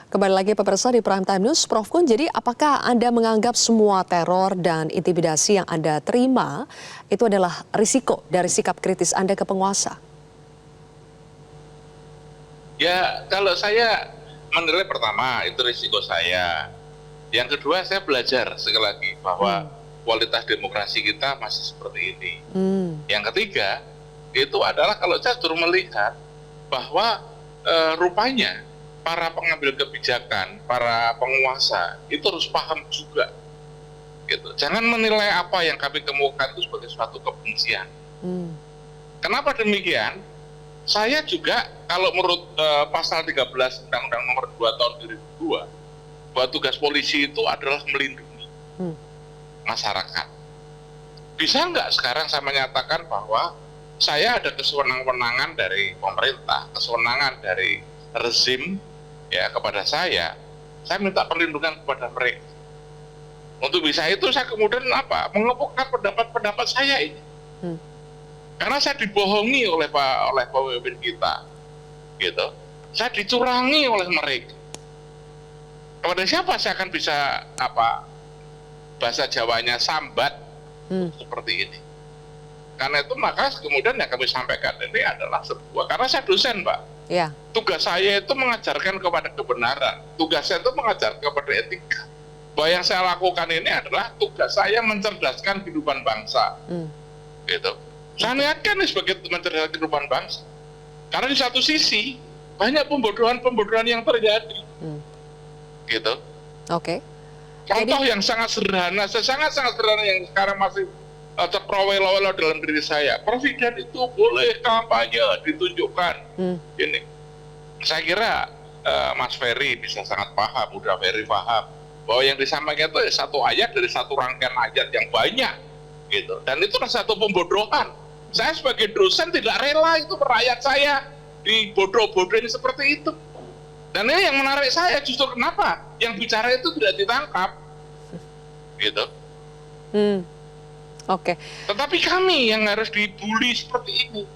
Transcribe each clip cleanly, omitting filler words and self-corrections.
Kembali lagi pemirsa di Prime Time News, Prof Kun, jadi apakah Anda menganggap semua teror dan intimidasi yang Anda terima itu adalah risiko dari sikap kritis Anda ke penguasa? Ya, kalau saya menilai pertama itu risiko saya. Yang kedua saya belajar sekali lagi bahwa kualitas demokrasi kita masih seperti ini. Yang ketiga itu adalah kalau saya sudah melihat bahwa rupanya para pengambil kebijakan, para penguasa itu harus paham juga. Gitu. Jangan menilai apa yang kami kemukakan itu sebagai suatu kebencian. Kenapa demikian? Saya juga kalau menurut pasal 13 Undang-Undang Nomor 2 Tahun 2002, bahwa tugas polisi itu adalah melindungi masyarakat. Bisa nggak sekarang saya menyatakan bahwa saya ada kewenangan dari pemerintah, kewenangan dari rezim ya kepada saya minta perlindungan kepada mereka. Untuk bisa itu saya kemudian mengemukakan pendapat-pendapat saya ini. Karena saya dibohongi oleh pemimpin kita, gitu. Saya dicurangi oleh mereka. Kepada siapa saya akan bisa bahasa Jawanya sambat seperti ini? Karena itu maka kemudian yang kami sampaikan ini adalah sebuah, karena saya dosen, Pak. Ya. Tugas saya itu mengajarkan kepada kebenaran. Tugas saya itu mengajarkan kepada etika. Bahwa yang saya lakukan ini adalah tugas saya mencerdaskan kehidupan bangsa. Gitu. Saya niatkan ini sebagai mencerdaskan kehidupan bangsa. Karena di satu sisi banyak pembodohan-pembodohan yang terjadi. Gitu. Oke. Contoh yang sangat sederhana, sangat sederhana yang sekarang masih terprowel-owel dalam diri saya. Presiden itu boleh kampanye ditunjukkan. Ini, saya kira Mas Ferry bisa sangat paham, udah Ferry paham bahwa yang disampaikan itu satu ayat dari satu rangkaian ayat yang banyak, gitu. Dan itu adalah satu pembodohan. Saya sebagai dosen tidak rela itu rakyat saya dibodoh-bodohin seperti itu. Dan ini yang menarik saya justru kenapa yang bicara itu tidak ditangkap, gitu. Oke. Tetapi kami yang harus dibully seperti ini.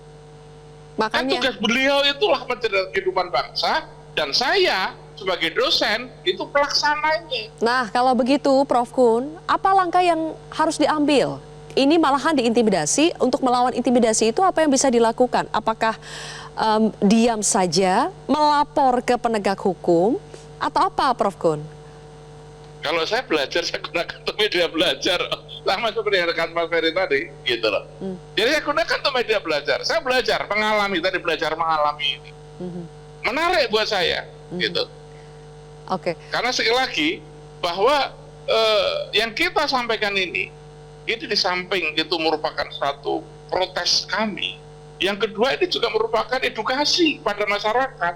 Makanya tugas beliau itulah mencerdaskan kehidupan bangsa, dan saya sebagai dosen itu pelaksananya. Nah, kalau begitu Prof Kun, apa langkah yang harus diambil? Ini malahan diintimidasi, untuk melawan intimidasi itu apa yang bisa dilakukan? Apakah diam saja, melapor ke penegak hukum, atau apa Prof Kun? Kalau saya belajar, saya gunakan media belajar. Sama seperti yang rekan Mas Ferry tadi, gitu loh. Jadi saya gunakan media belajar. Saya belajar, belajar mengalami ini. Menarik buat saya, gitu. Oke. Karena sekali lagi, bahwa yang kita sampaikan ini di samping itu merupakan suatu protes kami. Yang kedua, ini juga merupakan edukasi pada masyarakat.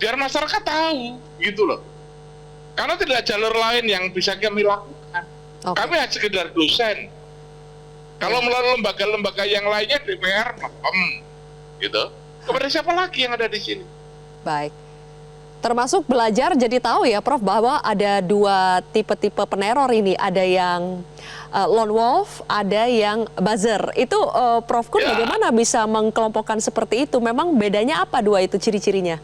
Biar masyarakat tahu, gitu loh. Karena tidak jalur lain yang bisa kami lakukan. Kami hanya sekedar dosen. Kalau melalui lembaga-lembaga yang lainnya DPR, gitu. Kepada siapa lagi yang ada di sini? Baik. Termasuk belajar jadi tahu ya Prof bahwa ada dua tipe-tipe peneror ini. Ada yang lone wolf, ada yang buzzer. Itu Prof Kun bagaimana bisa mengkelompokkan seperti itu? Memang bedanya apa dua itu ciri-cirinya?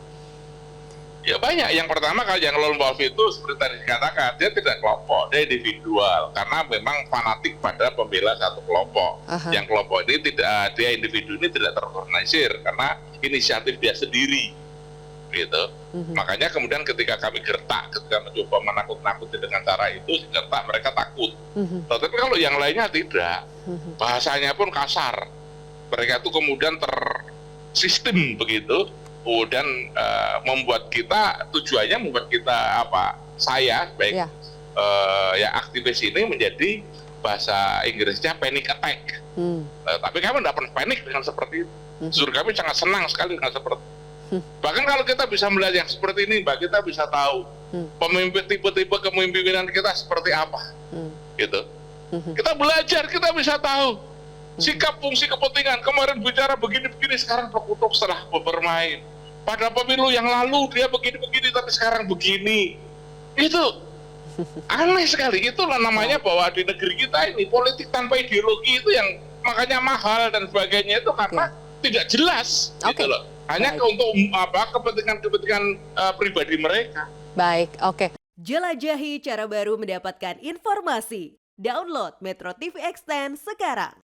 Ya banyak. Yang pertama kalau yang lone wolf itu seperti tadi dikatakan, dia tidak kelompok, dia individual. Karena memang fanatik pada pembela satu kelompok. Yang kelompok ini dia individu ini tidak terorganisir karena inisiatif dia sendiri. Gitu. Makanya kemudian ketika kami gertak, ketika mencoba menakut-nakuti dengan cara itu, gertak mereka takut. Tetapi kalau yang lainnya tidak, bahasanya pun kasar. Mereka itu kemudian tersistem begitu. Dan membuat kita, tujuannya membuat kita saya baik ya aktivis ini menjadi bahasa Inggrisnya panic attack. Tapi kami tidak pernah panik dengan seperti itu. Justru kami sangat senang sekali dengan seperti itu. Bahkan kalau kita bisa melihat yang seperti ini, Mbak, kita bisa tahu pemimpin tipe-tipe kepemimpinan kita seperti apa, gitu. Kita belajar, kita bisa tahu sikap fungsi kepentingan. Kemarin bicara begini-begini, sekarang terkutuk setelah bermain. Pada pemilu yang lalu dia begini-begini, tapi sekarang begini. Itu aneh sekali. Itulah namanya bahwa di negeri kita ini politik tanpa ideologi itu yang makanya mahal dan sebagainya itu karena tidak jelas, gitu loh. Hanya untuk kepentingan-kepentingan pribadi mereka. Baik, oke. Jelajahi cara baru mendapatkan informasi. Download Metro TV Extend sekarang.